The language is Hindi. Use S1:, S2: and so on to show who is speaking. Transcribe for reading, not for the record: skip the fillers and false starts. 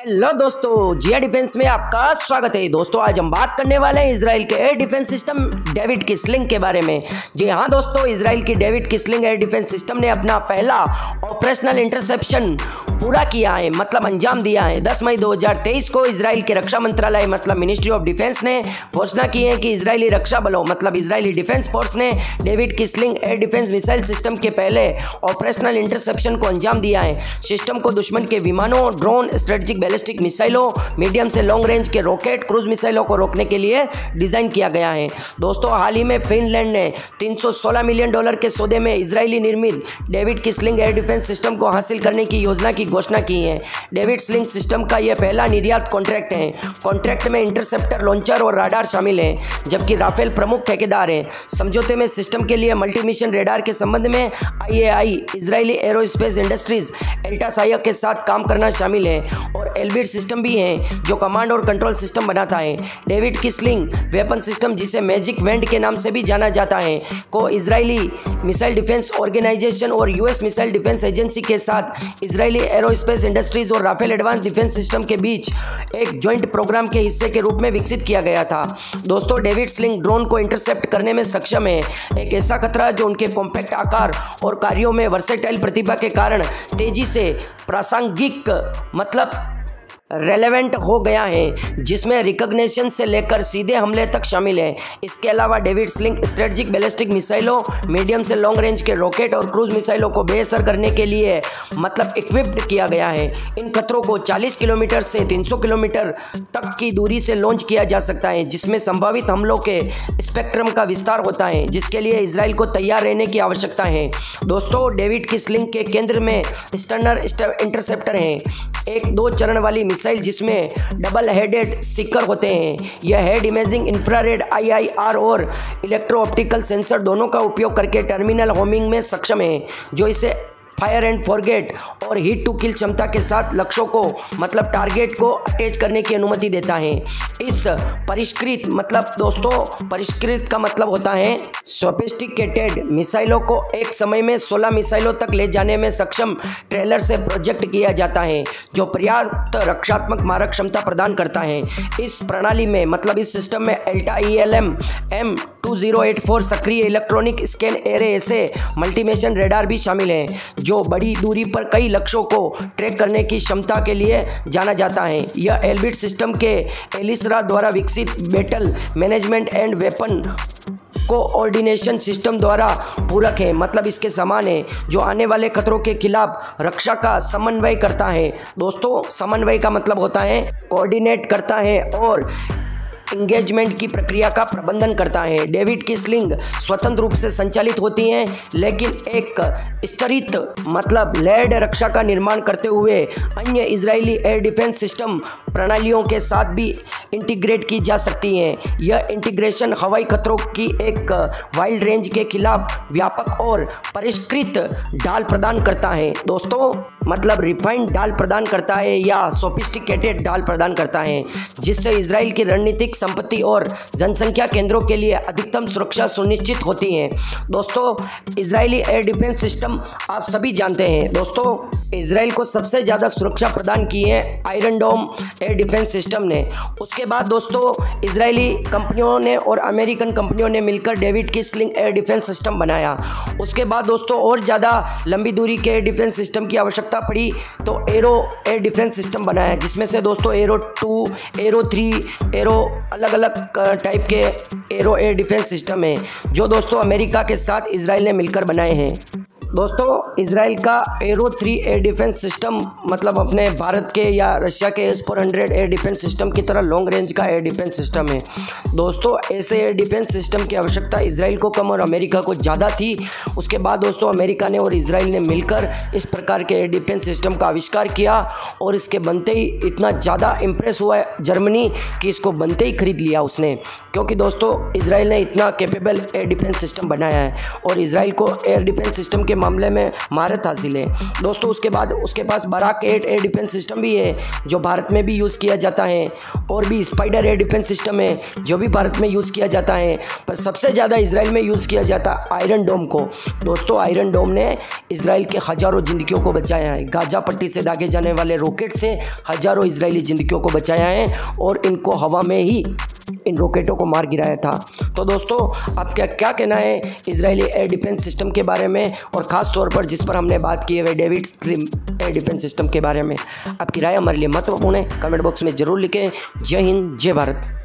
S1: हेलो दोस्तों, जिया डिफेंस में आपका स्वागत है। दोस्तों, आज हम बात करने वाले हैं इजराइल के एयर डिफेंस सिस्टम डेविड किसलिंग के बारे में। जी हाँ दोस्तों, इजराइल की David Kissling air defence system ने अपना पहला ऑपरेशनल इंटरसेप्शन पूरा किया है, मतलब अंजाम दिया है। 10 मई 2023 को इजराइल के रक्षा मंत्रालय मतलब मिनिस्ट्री ऑफ डिफेंस ने घोषणा की है कि इजरायली रक्षा बलों मतलब इजरायली डिफेंस फोर्स ने David Kissling air defence missile system के पहले ऑपरेशनल इंटरसेप्शन को अंजाम दिया है। सिस्टम को दुश्मन के विमानों, ड्रोन, स्ट्रेटेजिक बैलिस्टिक मिसाइलों, मीडियम से लॉन्ग रेंज के रॉकेट, क्रूज मिसाइलों को रोकने के लिए डिजाइन किया गया है। दोस्तों, हाल ही में फिनलैंड ने $316 मिलियन के सौदे में इजरायली निर्मित David Kissling air defence system को हासिल करने की योजना की घोषणा की है। डेविड किसलिंग सिस्टम का यह पहला निर्यात कॉन्ट्रैक्ट है। कॉन्ट्रैक्ट में इंटरसेप्टर, लॉन्चर और राडार शामिल हैं, जबकि राफेल प्रमुख ठेकेदार हैं। समझौते में सिस्टम के लिए मल्टी मिशन रेडार के संबंध में IAI इजरायली एरोस्पेस इंडस्ट्रीज एल्टासाया के साथ काम करना शामिल है और एल्बिट सिस्टम भी है जो कमांड और कंट्रोल सिस्टम बनाता है। डेविड किसलिंग वेपन सिस्टम, जिसे मैजिक वेंड के नाम से भी जाना जाता है, को इजरायली मिसाइल डिफेंस ऑर्गेनाइजेशन और US मिसाइल डिफेंस एजेंसी के साथ इजरायली एरोस्पेस इंडस्ट्रीज और राफेल एडवांस डिफेंस सिस्टम के बीच एक ज्वाइंट प्रोग्राम के हिस्से के रूप में विकसित किया गया था। दोस्तों, डेविड किसलिंग ड्रोन को इंटरसेप्ट करने में सक्षम है, एक ऐसा खतरा जो उनके कॉम्पैक्ट आकार और कार्यों में वर्सेटाइल प्रतिभा के कारण तेजी से प्रासंगिक मतलब रेलेवेंट हो गया है, जिसमें रिकॉग्निशन से लेकर सीधे हमले तक शामिल है। इसके अलावा डेविड किसलिंग स्ट्रेटेजिक बैलिस्टिक मिसाइलों, मीडियम से लॉन्ग रेंज के रॉकेट और क्रूज मिसाइलों को बेअसर करने के लिए मतलब इक्विप्ड किया गया है। इन खतरों को 40 किलोमीटर से 300 किलोमीटर तक की दूरी से लॉन्च किया जा सकता है, जिसमें संभावित हमलों के स्पेक्ट्रम का विस्तार होता है, जिसके लिए इजराइल को तैयार रहने की आवश्यकता है। दोस्तों, डेविड किसलिंग के केंद्र में स्टर्नर इंटरसेप्टर है, एक 2 चरण वाली मिसाइल जिसमें डबल हेडेड सीकर होते हैं। यह हेड इमेजिंग, इंफ्रारेड, IIR और इलेक्ट्रो ऑप्टिकल सेंसर दोनों का उपयोग करके टर्मिनल होमिंग में सक्षम है, जो इसे फायर एंड फॉरगेट और हीट टू किल क्षमता के साथ लक्ष्यों को मतलब टारगेट को अटैच करने की अनुमति देता है। इस परिष्कृत मतलब दोस्तों परिष्कृत का मतलब होता है सोफिस्टिकेटेड मिसाइलों को एक समय में 16 मिसाइलों तक ले जाने में सक्षम ट्रेलर से प्रोजेक्ट किया जाता है, जो पर्याप्त रक्षात्मक मारक क्षमता प्रदान करता है। इस प्रणाली में मतलब इस सिस्टम में एल्टा ELM M2084 सक्रिय इलेक्ट्रॉनिक स्कैन एरे ऐसे मल्टीमिशन रेडार भी शामिल है, जो बड़ी दूरी पर कई लक्ष्यों को ट्रैक करने की क्षमता के लिए जाना जाता है। यह एल्बिट सिस्टम के एलिसरा द्वारा विकसित battle management and weapon coordination system द्वारा पूरक है, मतलब इसके समान है, जो आने वाले खतरों के खिलाफ रक्षा का समन्वय करता है। दोस्तों, समन्वय का मतलब होता है कोऑर्डिनेट करता है और इंगेजमेंट की प्रक्रिया का प्रबंधन करता है। डेविड किसलिंग स्वतंत्र रूप से संचालित होती हैं, लेकिन एक स्तरित मतलब लेड रक्षा का निर्माण करते हुए अन्य इजरायली एयर डिफेंस सिस्टम प्रणालियों के साथ भी इंटीग्रेट की जा सकती हैं। यह इंटीग्रेशन हवाई खतरों की एक वाइल्ड रेंज के खिलाफ व्यापक और परिष्कृत ढाल प्रदान करता है। दोस्तों, मतलब रिफाइंड ढाल प्रदान करता है या सोफिस्टिकेटेड ढाल प्रदान करता है, जिससे इजराइल की रणनीतिक संपत्ति और जनसंख्या केंद्रों के लिए अधिकतम सुरक्षा सुनिश्चित होती है। दोस्तों, इजरायली एयर डिफेंस सिस्टम आप सभी जानते हैं। दोस्तों, इजराइल को सबसे ज़्यादा सुरक्षा प्रदान की है आयरन डोम एयर डिफेंस सिस्टम ने। उसके बाद दोस्तों, इजरायली कंपनियों ने और अमेरिकन कंपनियों ने मिलकर David Kissling air defence system बनाया। उसके बाद दोस्तों, और ज़्यादा लंबी दूरी के एयर डिफेंस सिस्टम की आवश्यकता पड़ी तो एरो एयर डिफेंस सिस्टम बनाया, जिसमें से दोस्तों एरो 2, एरो 3, एरो अलग अलग टाइप के एरो एयर डिफेंस सिस्टम है, जो दोस्तों अमेरिका के साथ इजराइल ने मिलकर बनाए हैं। दोस्तों, इजराइल का एरो 3 एयर डिफेंस सिस्टम मतलब अपने भारत के या रशिया के S-400 एयर डिफेंस सिस्टम की तरह लॉन्ग रेंज का एयर डिफेंस सिस्टम है। दोस्तों, ऐसे एयर डिफेंस सिस्टम की आवश्यकता इजराइल को कम और अमेरिका को ज़्यादा थी। उसके बाद दोस्तों, अमेरिका ने और इजराइल ने मिलकर इस प्रकार के एयर डिफेंस सिस्टम का आविष्कार किया और इसके बनते ही इतना ज़्यादा इम्प्रेस हुआ जर्मनी कि इसको बनते ही खरीद लिया उसने, क्योंकि दोस्तों इजराइल ने इतना कैपेबल एयर डिफेंस सिस्टम बनाया है और इजराइल को एयर डिफेंस सिस्टम के मामले में महारत हासिल है दोस्तों। उसके बाद उसके पास बराक 8 एयर डिफेंस सिस्टम भी है जो भारत में भी यूज़ किया जाता है, और भी स्पाइडर एयर डिफेंस सिस्टम है जो भी भारत में यूज़ किया जाता है, पर सबसे ज़्यादा इसराइल में यूज़ किया जाता है आयरन डोम को दोस्तों। आयरन डोम ने इसराइल के हज़ारों ज़िंदगियों को बचाया है। गाजा पट्टी से दागे जाने वाले रॉकेट से हज़ारों इजरायली ज़िंदगियों को बचाया है और इनको हवा में ही इन रॉकेटों को मार गिराया था। तो दोस्तों आपका क्या कहना है इजरायली एयर डिफेंस सिस्टम के बारे में, और ख़ास तौर पर जिस पर हमने बात की है David Kissling air defence system के बारे में? आपकी राय हमारे लिए महत्वपूर्ण है, कमेंट बॉक्स में ज़रूर लिखें। जय हिंद, जय भारत।